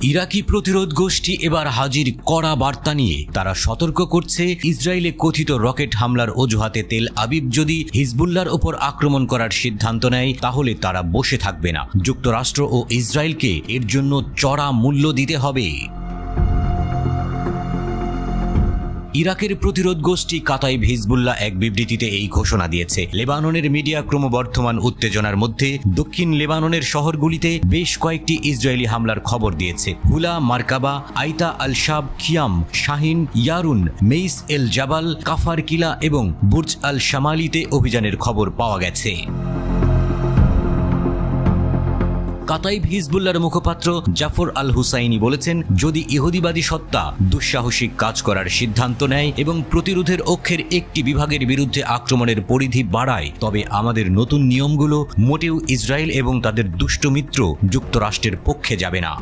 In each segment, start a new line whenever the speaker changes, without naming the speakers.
ইরাকি প্রতিরোধ গোষ্ঠী এবার হাজির কড়া বার্তা নিয়ে। তারা সতর্ক করছে, ইসরায়েলে কথিত রকেট হামলার অজুহাতে তেল আবিব যদি হিজবুল্লাহর ওপর আক্রমণ করার সিদ্ধান্ত নেয় তাহলে তারা বসে থাকবে না। যুক্তরাষ্ট্র ও ইসরায়েলকে এর জন্য চড়া মূল্য দিতে হবে। ইরাকের প্রতিরোধ গোষ্ঠী কাতাইব হিজবুল্লাহ এক বিবৃতিতে এই ঘোষণা দিয়েছে। লেবাননের মিডিয়া ক্রমবর্ধমান উত্তেজনার মধ্যে দক্ষিণ লেবাননের শহরগুলিতে বেশ কয়েকটি ইসরায়েলি হামলার খবর দিয়েছে। হুলা, মার্কাবা, আইতা আল শাব, খিয়াম, শাহিন, ইয়ারুন, মেইস এল জাবাল, কাফার কিলা এবং বুর্জ আল শামালিতে অভিযানের খবর পাওয়া গেছে। কাতাইব হিজবুল্লাহর মুখপাত্র জাফর আল হুসাইনি বলেছেন, যদি ইহুদিবাদী সত্তা দুঃসাহসিক কাজ করার সিদ্ধান্ত নেয় এবং প্রতিরোধের অক্ষের একটি বিভাগের বিরুদ্ধে আক্রমণের পরিধি বাড়ায়, তবে আমাদের নতুন নিয়মগুলো মোটেও ইসরায়েল এবং তাদের দুষ্ট মিত্র যুক্তরাষ্ট্রের পক্ষে যাবে না।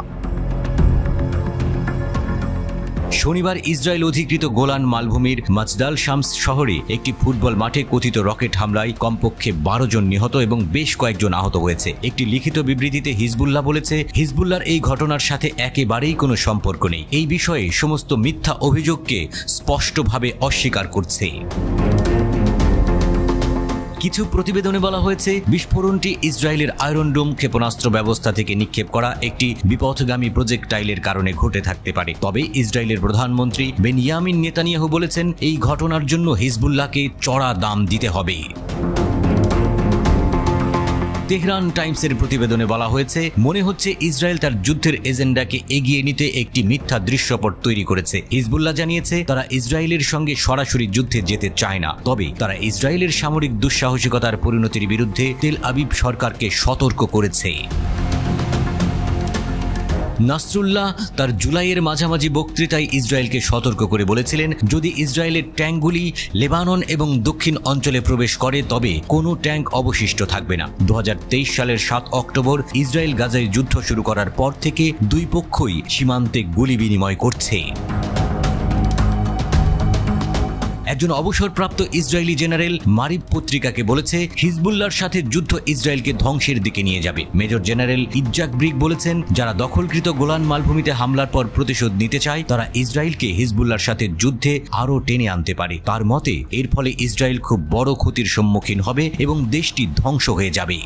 শনিবার ইসরায়েল অধিকৃত গোলান মালভূমির মাজদাল শামস শহরে একটি ফুটবল মাঠে কথিত রকেট হামলায় কমপক্ষে 12 জন নিহত এবং বেশ কয়েকজন আহত হয়েছে। একটি লিখিত বিবৃতিতে হিজবুল্লাহ বলেছে, হিজবুল্লাহর এই ঘটনার সাথে একেবারেই কোনো সম্পর্ক নেই। এই বিষয়ে সমস্ত মিথ্যা অভিযোগকে স্পষ্টভাবে অস্বীকার করছে। কিছু প্রতিবেদনে বলা হয়েছে, বিস্ফোরণটি ইসরায়েলের আয়রন ডোম ক্ষেপণাস্ত্র ব্যবস্থা থেকে নিক্ষেপ করা একটি বিপথগামী প্রজেক্টাইলের কারণে ঘটে থাকতে পারে। তবে ইসরায়েলের প্রধানমন্ত্রী বেনিয়ামিন নেতানিয়াহু বলেছেন, এই ঘটনার জন্য হিজবুল্লাহকে চড়া দাম দিতে হবে। তেহরান টাইমসের প্রতিবেদনে বলা হয়েছে, মনে হচ্ছে ইসরায়েল তার যুদ্ধের এজেন্ডাকে এগিয়ে নিতে একটি মিথ্যা দৃশ্যপট তৈরি করেছে। হিজবুল্লাহ জানিয়েছে, তারা ইসরায়েলের সঙ্গে সরাসরি যুদ্ধে যেতে চায় না, তবে তারা ইসরায়েলের সামরিক দুঃসাহসিকতার পরিণতির বিরুদ্ধে তেল আবিব সরকারকে সতর্ক করেছে। নাসরুল্লাহ তার জুলাইয়ের মাঝামাঝি বক্তৃতায় ইসরায়েলকে সতর্ক করে বলেছিলেন, যদি ইসরায়েলের ট্যাঙ্কগুলি লেবানন এবং দক্ষিণ অঞ্চলে প্রবেশ করে তবে কোনো ট্যাঙ্ক অবশিষ্ট থাকবে না। 2023 সালের 7 অক্টোবর ইসরায়েল গাজায় যুদ্ধ শুরু করার পর থেকে দুই পক্ষই সীমান্তে গুলি বিনিময় করছে। একজন অবসরপ্রাপ্ত ইসরায়েলি জেনারেল মারিব পত্রিকাকে বলেছে, হিজবুল্লাহর সাথে যুদ্ধ ইসরায়েলকে ধ্বংসের দিকে নিয়ে যাবে। মেজর জেনারেল ইজ্জাক ব্রিক বলেছেন, যারা দখলকৃত গোলান মালভূমিতে হামলার পর প্রতিশোধ নিতে চায় তারা ইসরায়েলকে হিজবুল্লাহর সাথে যুদ্ধে আরও টেনে আনতে পারে। তার মতে এর ফলে ইসরায়েল খুব বড় ক্ষতির সম্মুখীন হবে এবং দেশটি ধ্বংস হয়ে যাবে।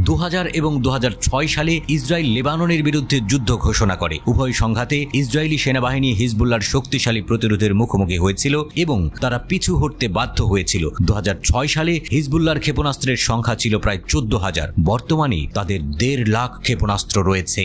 2000 এবং 2006 সালে ইসরায়েল লেবাননের বিরুদ্ধে যুদ্ধ ঘোষণা করে। উভয় সংঘাতে ইসরায়েলি সেনাবাহিনী হিজবুল্লাহর শক্তিশালী প্রতিরোধের মুখোমুখি হয়েছিল এবং তারা পিছু হটতে বাধ্য হয়েছিল। 2006 সালে হিজবুল্লাহর ক্ষেপণাস্ত্রের সংখ্যা ছিল প্রায় 14,000। বর্তমানে তাদের 1.5 লাখ ক্ষেপণাস্ত্র রয়েছে।